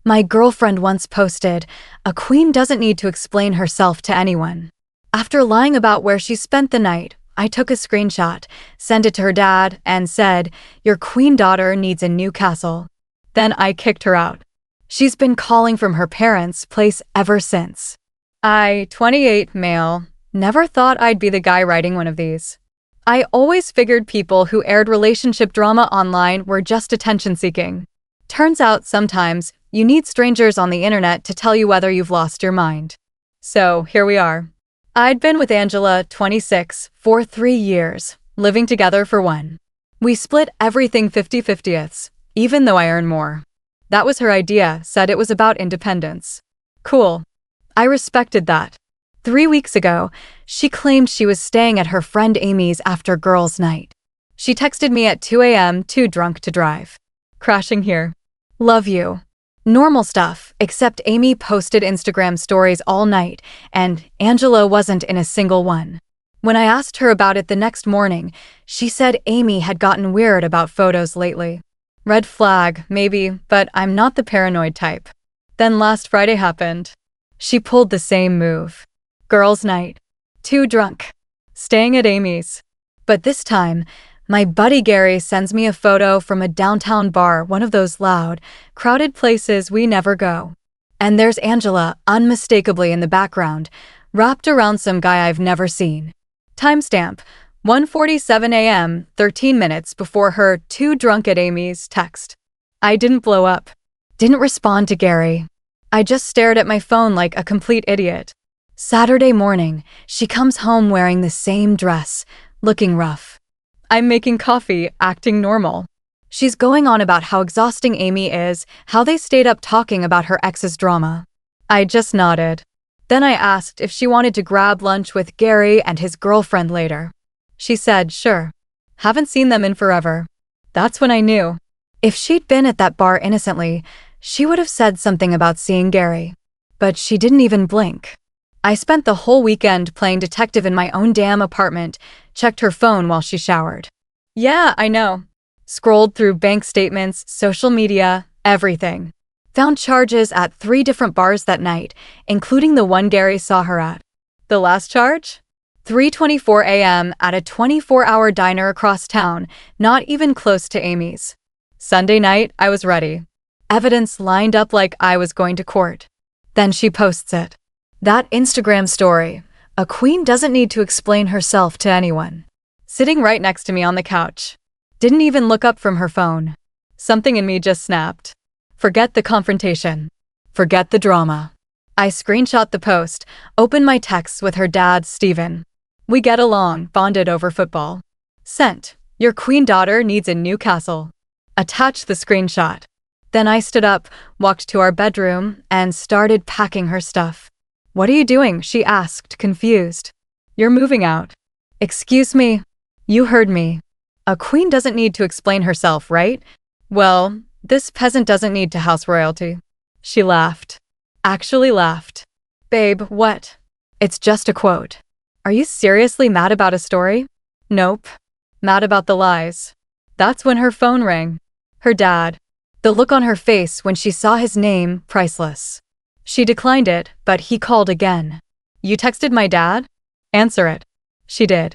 My girlfriend once posted, "A queen doesn't need to explain herself to anyone." After lying about where she spent the night, I took a screenshot, sent it to her dad, and said, "Your queen daughter needs a new castle." Then I kicked her out. She's been calling from her parents' place ever since. I, 28, male, never thought I'd be the guy writing one of these. I always figured people who aired relationship drama online were just attention-seeking. Turns out sometimes you need strangers on the internet to tell you whether you've lost your mind. So here we are. I'd been with Angela, 26, for 3 years, living together for 1. We split everything 50-50ths, even though I earn more. That was her idea, said it was about independence. Cool. I respected that. 3 weeks ago, she claimed she was staying at her friend Amy's after girls' night. She texted me at 2 a.m. too drunk to drive. Crashing here. Love you. Normal stuff, except Amy posted Instagram stories all night, and Angela wasn't in a single one. When I asked her about it the next morning, she said Amy had gotten weird about photos lately. Red flag, maybe, but I'm not the paranoid type. Then last Friday happened. She pulled the same move. Girls' night. Too drunk. Staying at Amy's. But this time, my buddy Gary sends me a photo from a downtown bar, one of those loud, crowded places we never go. And there's Angela, unmistakably in the background, wrapped around some guy I've never seen. Timestamp, 1:47 a.m., 13 minutes before her "too drunk at Amy's" text. I didn't blow up. Didn't respond to Gary. I just stared at my phone like a complete idiot. Saturday morning, she comes home wearing the same dress, looking rough. I'm making coffee, acting normal. She's going on about how exhausting Amy is, how they stayed up talking about her ex's drama. I just nodded. Then I asked if she wanted to grab lunch with Gary and his girlfriend later. She said, sure. Haven't seen them in forever. That's when I knew. If she'd been at that bar innocently, she would have said something about seeing Gary. But she didn't even blink. I spent the whole weekend playing detective in my own damn apartment, checked her phone while she showered. Yeah, I know. Scrolled through bank statements, social media, everything. Found charges at 3 different bars that night, including the one Gary saw her at. The last charge? 3:24 a.m. at a 24-hour diner across town, not even close to Amy's. Sunday night, I was ready. Evidence lined up like I was going to court. Then she posts it. That Instagram story, "A queen doesn't need to explain herself to anyone." Sitting right next to me on the couch. Didn't even look up from her phone. Something in me just snapped. Forget the confrontation. Forget the drama. I screenshot the post, opened my texts with her dad, Steven. We get along, bonded over football. Sent. Your queen daughter needs a new castle. Attached the screenshot. Then I stood up, walked to our bedroom, and started packing her stuff. What are you doing? She asked, confused. You're moving out. Excuse me. You heard me. A queen doesn't need to explain herself, right? Well, this peasant doesn't need to house royalty. She laughed. Actually laughed. Babe, what? It's just a quote. Are you seriously mad about a story? Nope. Mad about the lies. That's when her phone rang. Her dad. The look on her face when she saw his name, priceless. She declined it, but he called again. You texted my dad? Answer it. She did.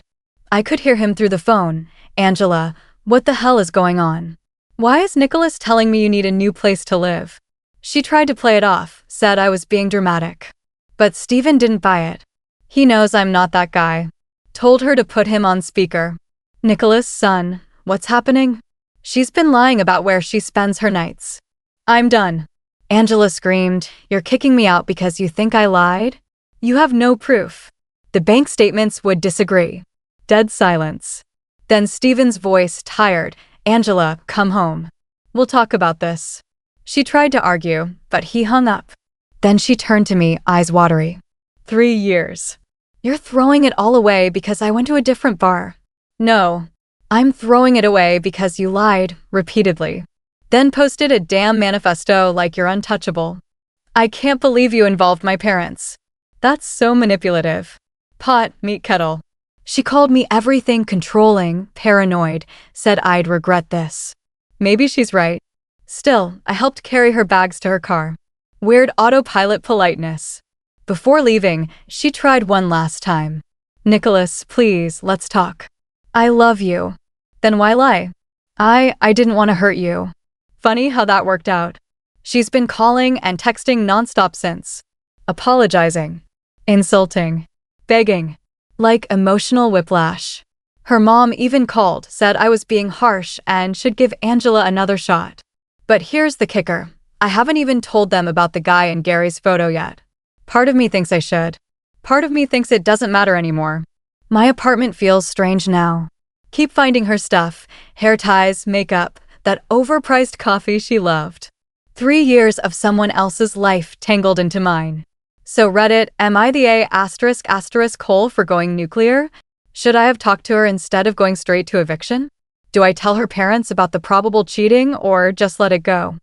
I could hear him through the phone. Angela, what the hell is going on? Why is Nicholas telling me you need a new place to live? She tried to play it off, said I was being dramatic. But Steven didn't buy it. He knows I'm not that guy. Told her to put him on speaker. Nicholas' son, what's happening? She's been lying about where she spends her nights. I'm done. Angela screamed, "You're kicking me out because you think I lied? You have no proof." The bank statements would disagree. Dead silence. Then Steven's voice, tired, "Angela, come home. We'll talk about this." She tried to argue, but he hung up. Then she turned to me, eyes watery. 3 years. You're throwing it all away because I went to a different bar. No. I'm throwing it away because you lied, repeatedly. Then posted a damn manifesto like you're untouchable. I can't believe you involved my parents. That's so manipulative. Pot, meet kettle. She called me everything controlling, paranoid, said I'd regret this. Maybe she's right. Still, I helped carry her bags to her car. Weird autopilot politeness. Before leaving, she tried one last time. Nicholas, please, let's talk. I love you. Then why lie? I didn't want to hurt you. Funny how that worked out. She's been calling and texting nonstop since. Apologizing. Insulting. Begging. Like emotional whiplash. Her mom even called, said I was being harsh and should give Angela another shot. But here's the kicker. I haven't even told them about the guy in Gary's photo yet. Part of me thinks I should. Part of me thinks it doesn't matter anymore. My apartment feels strange now. Keep finding her stuff, hair ties, makeup, that overpriced coffee she loved. 3 years of someone else's life tangled into mine. So Reddit, am I the *** hole for going nuclear? Should I have talked to her instead of going straight to eviction? Do I tell her parents about the probable cheating or just let it go?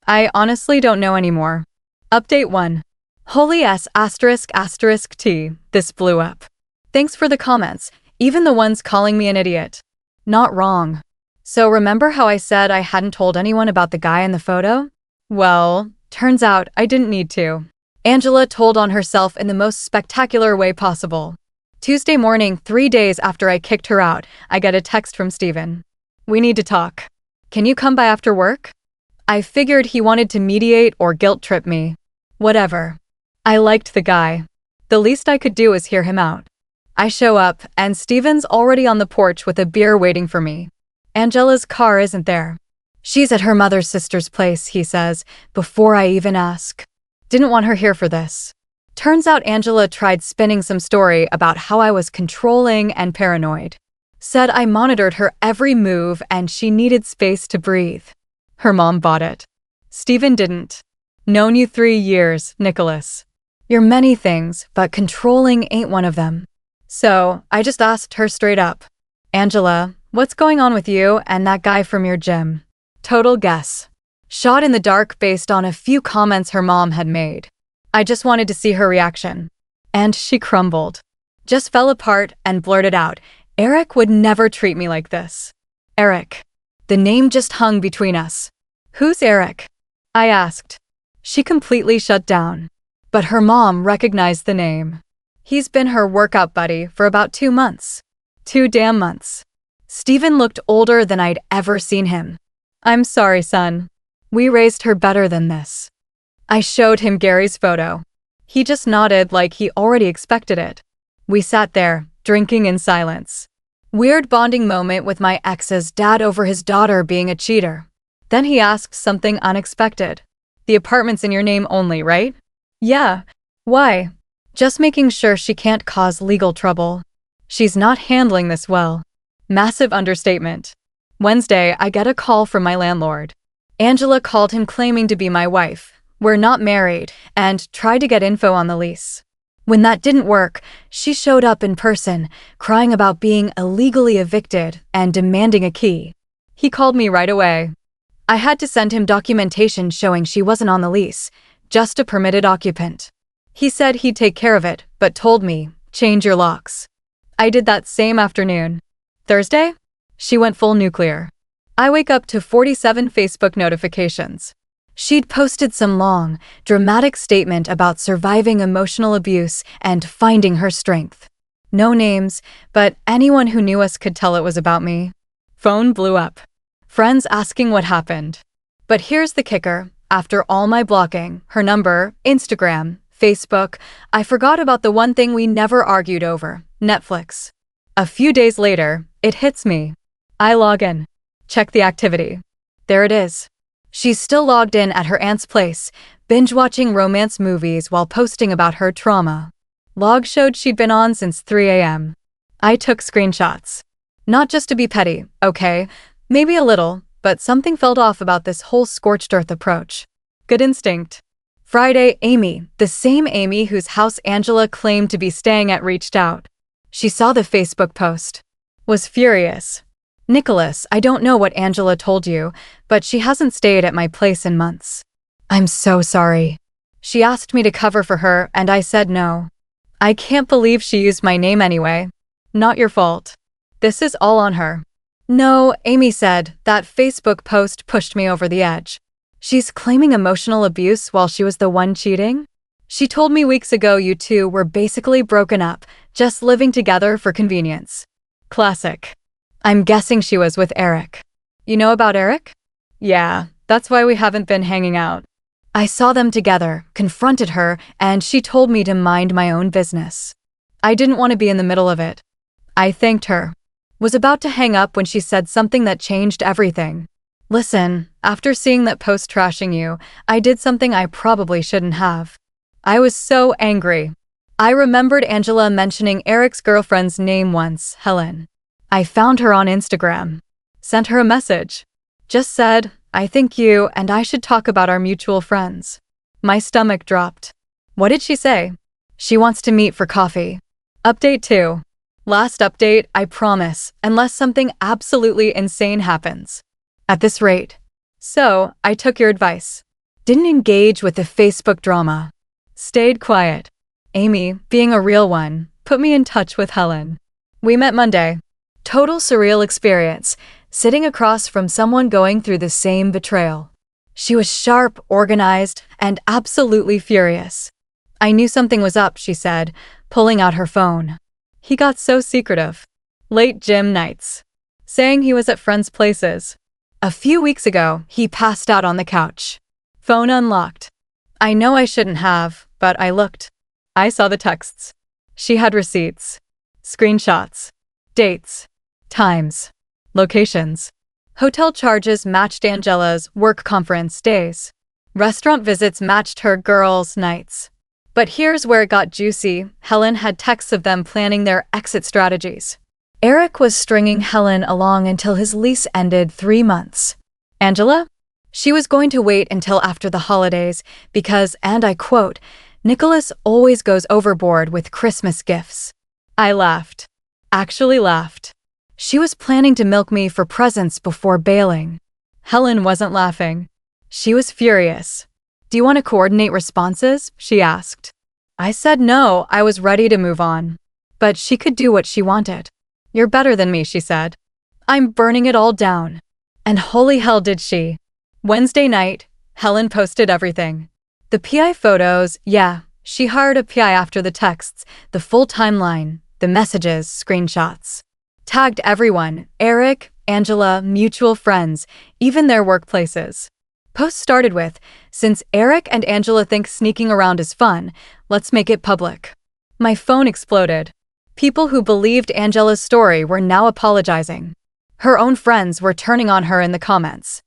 I honestly don't know anymore. Update 1. Holy ***T, this blew up. Thanks for the comments, even the ones calling me an idiot. Not wrong. So remember how I said I hadn't told anyone about the guy in the photo? Well, turns out I didn't need to. Angela told on herself in the most spectacular way possible. Tuesday morning, 3 days after I kicked her out, I get a text from Steven. We need to talk. Can you come by after work? I figured he wanted to mediate or guilt trip me. Whatever. I liked the guy. The least I could do was hear him out. I show up, and Steven's already on the porch with a beer waiting for me. Angela's car isn't there. She's at her mother's sister's place, he says, before I even ask. Didn't want her here for this. Turns out Angela tried spinning some story about how I was controlling and paranoid. Said I monitored her every move and she needed space to breathe. Her mom bought it. Steven didn't. Known you 3 years, Nicholas. You're many things, but controlling ain't one of them. So, I just asked her straight up. Angela, what's going on with you and that guy from your gym? Total guess. Shot in the dark based on a few comments her mom had made. I just wanted to see her reaction. And she crumbled. Just fell apart and blurted out, Eric would never treat me like this. Eric. The name just hung between us. Who's Eric? I asked. She completely shut down. But her mom recognized the name. He's been her workout buddy for about 2 months. 2 damn months. Steven looked older than I'd ever seen him. I'm sorry, son. We raised her better than this. I showed him Gary's photo. He just nodded like he already expected it. We sat there, drinking in silence. Weird bonding moment with my ex's dad over his daughter being a cheater. Then he asked something unexpected. The apartment's in your name only, right? Yeah. Why? Just making sure she can't cause legal trouble. She's not handling this well. Massive understatement. Wednesday, I get a call from my landlord. Angela called him claiming to be my wife. We're not married, and tried to get info on the lease. When that didn't work, she showed up in person, crying about being illegally evicted and demanding a key. He called me right away. I had to send him documentation showing she wasn't on the lease, just a permitted occupant. He said he'd take care of it, but told me, change your locks. I did that same afternoon. Thursday? She went full nuclear. I wake up to 47 Facebook notifications. She'd posted some long, dramatic statement about surviving emotional abuse and finding her strength. No names, but anyone who knew us could tell it was about me. Phone blew up. Friends asking what happened. But here's the kicker. After all my blocking, her number, Instagram, Facebook, I forgot about the one thing we never argued over, Netflix. A few days later, it hits me. I log in. Check the activity. There it is. She's still logged in at her aunt's place, binge-watching romance movies while posting about her trauma. Log showed she'd been on since 3 a.m. I took screenshots. Not just to be petty, okay? Maybe a little, but something felt off about this whole scorched earth approach. Good instinct. Friday, Amy, the same Amy whose house Angela claimed to be staying at, reached out. She saw the Facebook post. Was furious. Nicholas, I don't know what Angela told you, but she hasn't stayed at my place in months. I'm so sorry. She asked me to cover for her, and I said no. I can't believe she used my name anyway. Not your fault. This is all on her. No, Amy said, that Facebook post pushed me over the edge. She's claiming emotional abuse while she was the one cheating? She told me weeks ago you two were basically broken up, just living together for convenience. Classic. I'm guessing she was with Eric. You know about Eric? Yeah, that's why we haven't been hanging out. I saw them together, confronted her, and she told me to mind my own business. I didn't want to be in the middle of it. I thanked her. Was about to hang up when she said something that changed everything. Listen, after seeing that post trashing you, I did something I probably shouldn't have. I was so angry. I remembered Angela mentioning Eric's girlfriend's name once, Helen. I found her on Instagram. Sent her a message. Just said, I think you and I should talk about our mutual friends. My stomach dropped. What did she say? She wants to meet for coffee. Update 2. Last update, I promise, unless something absolutely insane happens. At this rate. So, I took your advice. Didn't engage with the Facebook drama. Stayed quiet. Amy, being a real one, put me in touch with Helen. We met Monday. Total surreal experience, sitting across from someone going through the same betrayal. She was sharp, organized, and absolutely furious. I knew something was up, she said, pulling out her phone. He got so secretive. Late gym nights. Saying he was at friends' places. A few weeks ago, he passed out on the couch. Phone unlocked. I know I shouldn't have, but I looked. I saw the texts. She had receipts. Screenshots. Dates. Times. Locations. Hotel charges matched Angela's work conference days. Restaurant visits matched her girls' nights. But here's where it got juicy. Helen had texts of them planning their exit strategies. Eric was stringing Helen along until his lease ended 3 months. Angela? She was going to wait until after the holidays because, and I quote, Nicholas always goes overboard with Christmas gifts. I laughed. Actually laughed. She was planning to milk me for presents before bailing. Helen wasn't laughing. She was furious. Do you want to coordinate responses? She asked. I said no, I was ready to move on. But she could do what she wanted. You're better than me, she said. I'm burning it all down. And holy hell did she. Wednesday night, Helen posted everything. The PI photos, yeah, she hired a PI after the texts, the full timeline, the messages, screenshots. Tagged everyone, Eric, Angela, mutual friends, even their workplaces. Post started with, since Eric and Angela think sneaking around is fun, let's make it public. My phone exploded. People who believed Angela's story were now apologizing. Her own friends were turning on her in the comments.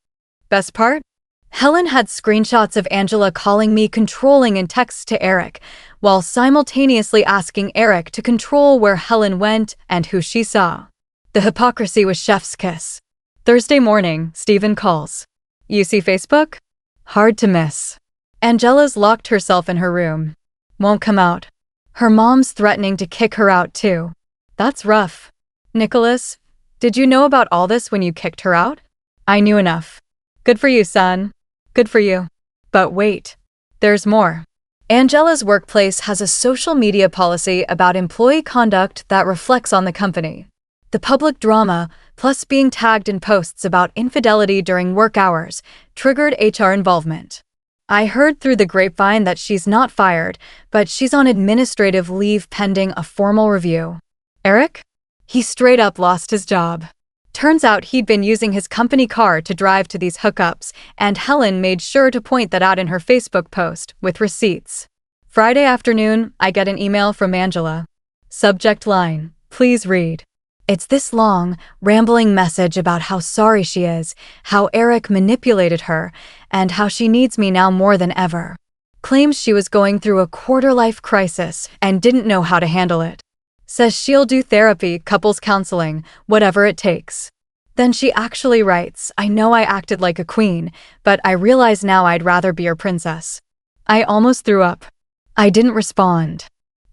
Best part? Helen had screenshots of Angela calling me controlling in texts to Eric, while simultaneously asking Eric to control where Helen went and who she saw. The hypocrisy was chef's kiss. Thursday morning, Stephen calls. You see Facebook? Hard to miss. Angela's locked herself in her room. Won't come out. Her mom's threatening to kick her out too. That's rough. Nicholas, did you know about all this when you kicked her out? I knew enough. Good for you, son. Good for you. But wait. There's more. Angela's workplace has a social media policy about employee conduct that reflects on the company. The public drama, plus being tagged in posts about infidelity during work hours, triggered HR involvement. I heard through the grapevine that she's not fired, but she's on administrative leave pending a formal review. Eric? He straight up lost his job. Turns out he'd been using his company car to drive to these hookups, and Helen made sure to point that out in her Facebook post, with receipts. Friday afternoon, I get an email from Angela. Subject line, please read. It's this long, rambling message about how sorry she is, how Eric manipulated her, and how she needs me now more than ever. Claims she was going through a quarter-life crisis and didn't know how to handle it. Says she'll do therapy, couples counseling, whatever it takes. Then she actually writes, I know I acted like a queen, but I realize now I'd rather be your princess. I almost threw up. I didn't respond.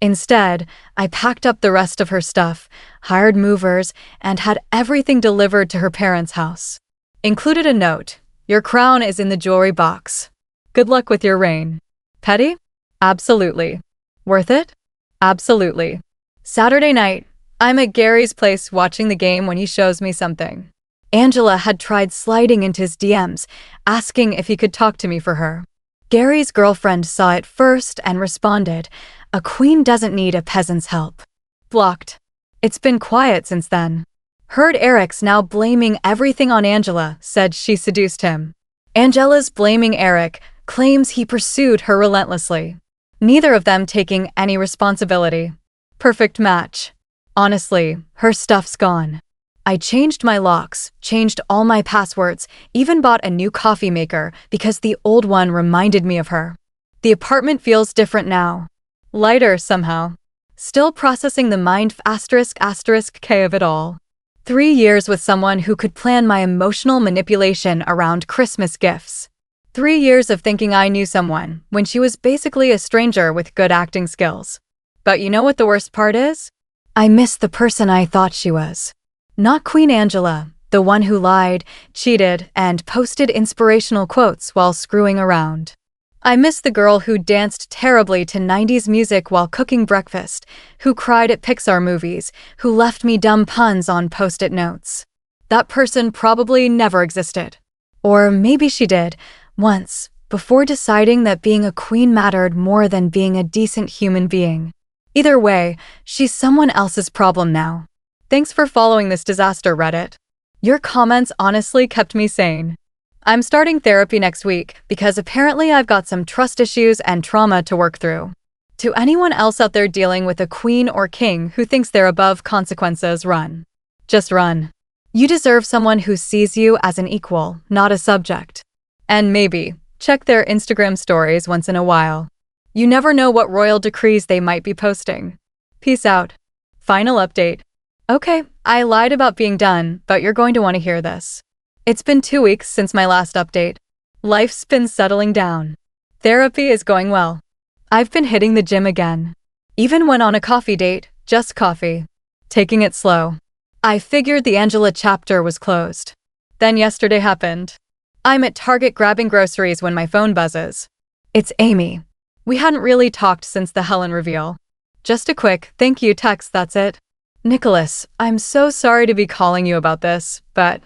Instead, I packed up the rest of her stuff, hired movers, and had everything delivered to her parents' house. Included a note, your crown is in the jewelry box. Good luck with your reign. Petty? Absolutely. Worth it? Absolutely. Saturday night, I'm at Gary's place watching the game when he shows me something. Angela had tried sliding into his DMs, asking if he could talk to me for her. Gary's girlfriend saw it first and responded, "A queen doesn't need a peasant's help." Blocked. It's been quiet since then. Heard Eric's now blaming everything on Angela, said she seduced him. Angela's blaming Eric, claims he pursued her relentlessly. Neither of them taking any responsibility. Perfect match. Honestly, her stuff's gone. I changed my locks, changed all my passwords, even bought a new coffee maker because the old one reminded me of her. The apartment feels different now. Lighter somehow. Still processing the mind **K of it all. 3 years with someone who could plan my emotional manipulation around Christmas gifts. 3 years of thinking I knew someone when she was basically a stranger with good acting skills. But you know what the worst part is? I miss the person I thought she was. Not Queen Angela, the one who lied, cheated, and posted inspirational quotes while screwing around. I miss the girl who danced terribly to 90s music while cooking breakfast, who cried at Pixar movies, who left me dumb puns on post-it notes. That person probably never existed. Or maybe she did, once, before deciding that being a queen mattered more than being a decent human being. Either way, she's someone else's problem now. Thanks for following this disaster, Reddit. Your comments honestly kept me sane. I'm starting therapy next week because apparently I've got some trust issues and trauma to work through. To anyone else out there dealing with a queen or king who thinks they're above consequences, run. Just run. You deserve someone who sees you as an equal, not a subject. And maybe, check their Instagram stories once in a while. You never know what royal decrees they might be posting. Peace out. Final update. Okay, I lied about being done, but you're going to want to hear this. It's been 2 weeks since my last update. Life's been settling down. Therapy is going well. I've been hitting the gym again. Even went on a coffee date, just coffee. Taking it slow. I figured the Angela chapter was closed. Then yesterday happened. I'm at Target grabbing groceries when my phone buzzes. It's Amy. We hadn't really talked since the Helen reveal. Just a quick thank you text, that's it. Nicholas, I'm so sorry to be calling you about this, but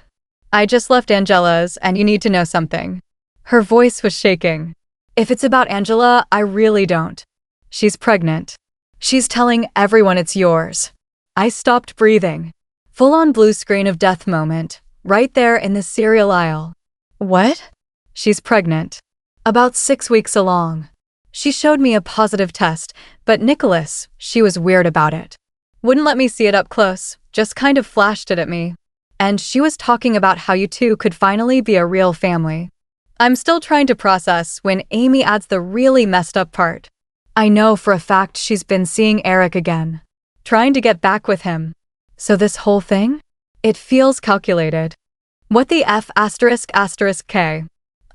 I just left Angela's and you need to know something. Her voice was shaking. If it's about Angela, I really don't. She's pregnant. She's telling everyone it's yours. I stopped breathing. Full-on blue screen of death moment, right there in the cereal aisle. What? She's pregnant. About 6 weeks along. She showed me a positive test, but Nicholas, she was weird about it. Wouldn't let me see it up close, just kind of flashed it at me. And she was talking about how you two could finally be a real family. I'm still trying to process when Amy adds the really messed up part. I know for a fact she's been seeing Eric again. Trying to get back with him. So this whole thing? It feels calculated. What the **K?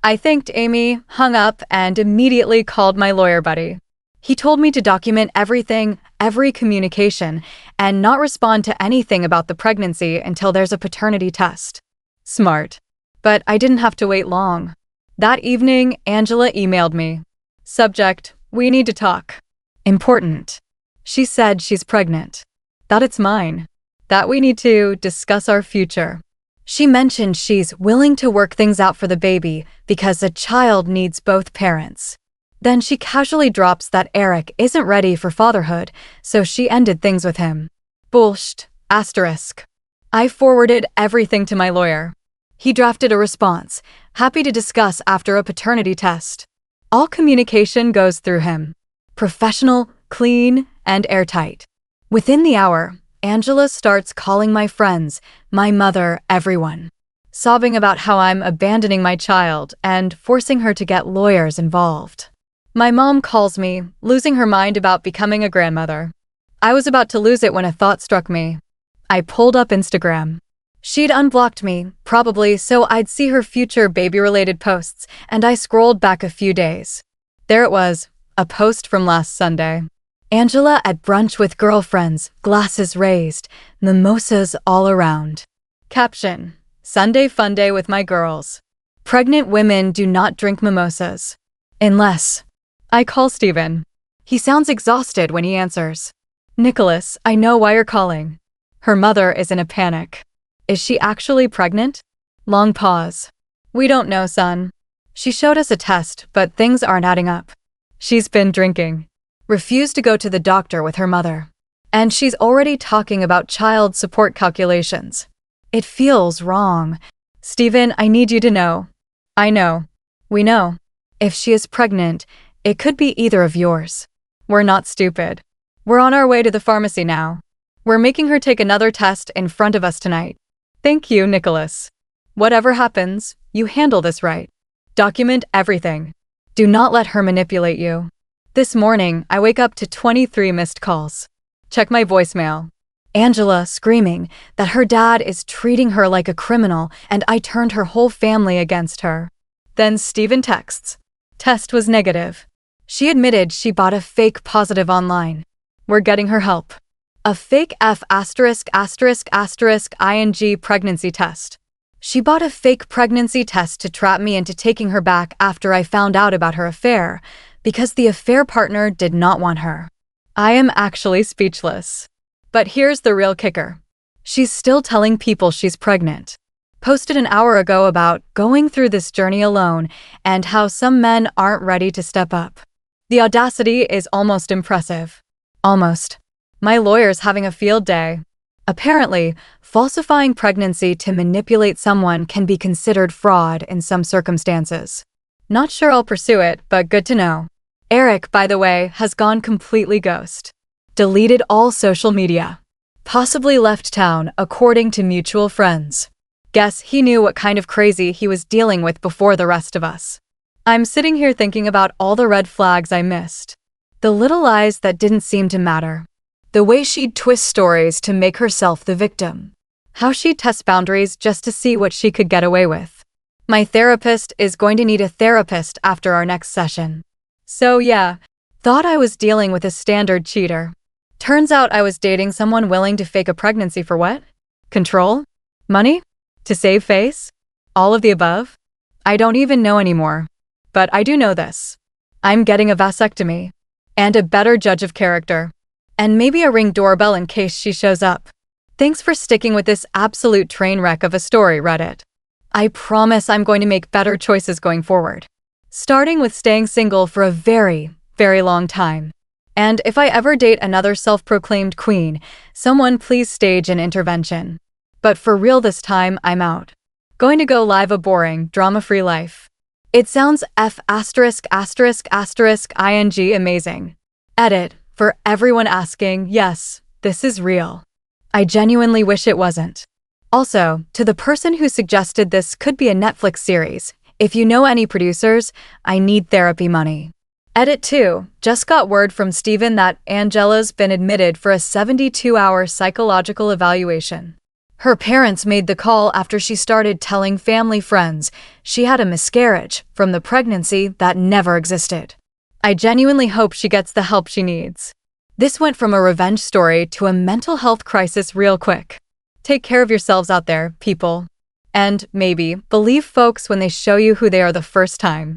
I thanked Amy, hung up, and immediately called my lawyer buddy. He told me to document everything, every communication, and not respond to anything about the pregnancy until there's a paternity test. Smart. But I didn't have to wait long. That evening, Angela emailed me. Subject, we need to talk. Important. She said she's pregnant. That it's mine. That we need to discuss our future. She mentioned she's willing to work things out for the baby because a child needs both parents. Then she casually drops that Eric isn't ready for fatherhood, so she ended things with him. Bullshit. **. I forwarded everything to my lawyer. He drafted a response, happy to discuss after a paternity test. All communication goes through him. Professional, clean, and airtight. Within the hour, Angela starts calling my friends, my mother, everyone. Sobbing about how I'm abandoning my child and forcing her to get lawyers involved. My mom calls me, losing her mind about becoming a grandmother. I was about to lose it when a thought struck me. I pulled up Instagram. She'd unblocked me, probably so I'd see her future baby-related posts, and I scrolled back a few days. There it was, a post from last Sunday. Angela at brunch with girlfriends, glasses raised, mimosas all around. Caption: Sunday fun day with my girls. Pregnant women do not drink mimosas. Unless... I call Steven. He sounds exhausted when he answers. Nicholas, I know why you're calling. Her mother is in a panic. Is she actually pregnant? Long pause. We don't know, son. She showed us a test, but things aren't adding up. She's been drinking. Refused to go to the doctor with her mother. And she's already talking about child support calculations. It feels wrong. Stephen, I need you to know. I know. We know. If she is pregnant, it could be either of yours. We're not stupid. We're on our way to the pharmacy now. We're making her take another test in front of us tonight. Thank you, Nicholas. Whatever happens, you handle this right. Document everything. Do not let her manipulate you. This morning, I wake up to 23 missed calls. Check my voicemail. Angela screaming that her dad is treating her like a criminal and I turned her whole family against her. Then Stephen texts. Test was negative. She admitted she bought a fake positive online. We're getting her help. A fake F******ing pregnancy test. She bought a fake pregnancy test to trap me into taking her back after I found out about her affair, because the affair partner did not want her. I am actually speechless. But here's the real kicker. She's still telling people she's pregnant. Posted an hour ago about going through this journey alone and how some men aren't ready to step up. The audacity is almost impressive. Almost. My lawyer's having a field day. Apparently, falsifying pregnancy to manipulate someone can be considered fraud in some circumstances. Not sure I'll pursue it, but good to know. Eric, by the way, has gone completely ghost. Deleted all social media. Possibly left town, according to mutual friends. Guess he knew what kind of crazy he was dealing with before the rest of us. I'm sitting here thinking about all the red flags I missed. The little lies that didn't seem to matter. The way she'd twist stories to make herself the victim. How she'd test boundaries just to see what she could get away with. My therapist is going to need a therapist after our next session. So yeah, thought I was dealing with a standard cheater. Turns out I was dating someone willing to fake a pregnancy for what? Control? Money? To save face? All of the above? I don't even know anymore. But I do know this. I'm getting a vasectomy. And a better judge of character. And maybe a Ring doorbell in case she shows up. Thanks for sticking with this absolute train wreck of a story, Reddit. I promise I'm going to make better choices going forward. Starting with staying single for a very, very long time. And if I ever date another self-proclaimed queen, someone please stage an intervention. But for real this time, I'm out. Going to go live a boring, drama-free life. It sounds F******ing amazing. Edit. For everyone asking, yes, this is real. I genuinely wish it wasn't. Also, to the person who suggested this could be a Netflix series, if you know any producers, I need therapy money. Edit 2. Just got word from Stephen that Angela's been admitted for a 72-hour psychological evaluation. Her parents made the call after she started telling family friends she had a miscarriage from the pregnancy that never existed. I genuinely hope she gets the help she needs. This went from a revenge story to a mental health crisis real quick. Take care of yourselves out there, people. And maybe believe folks when they show you who they are the first time.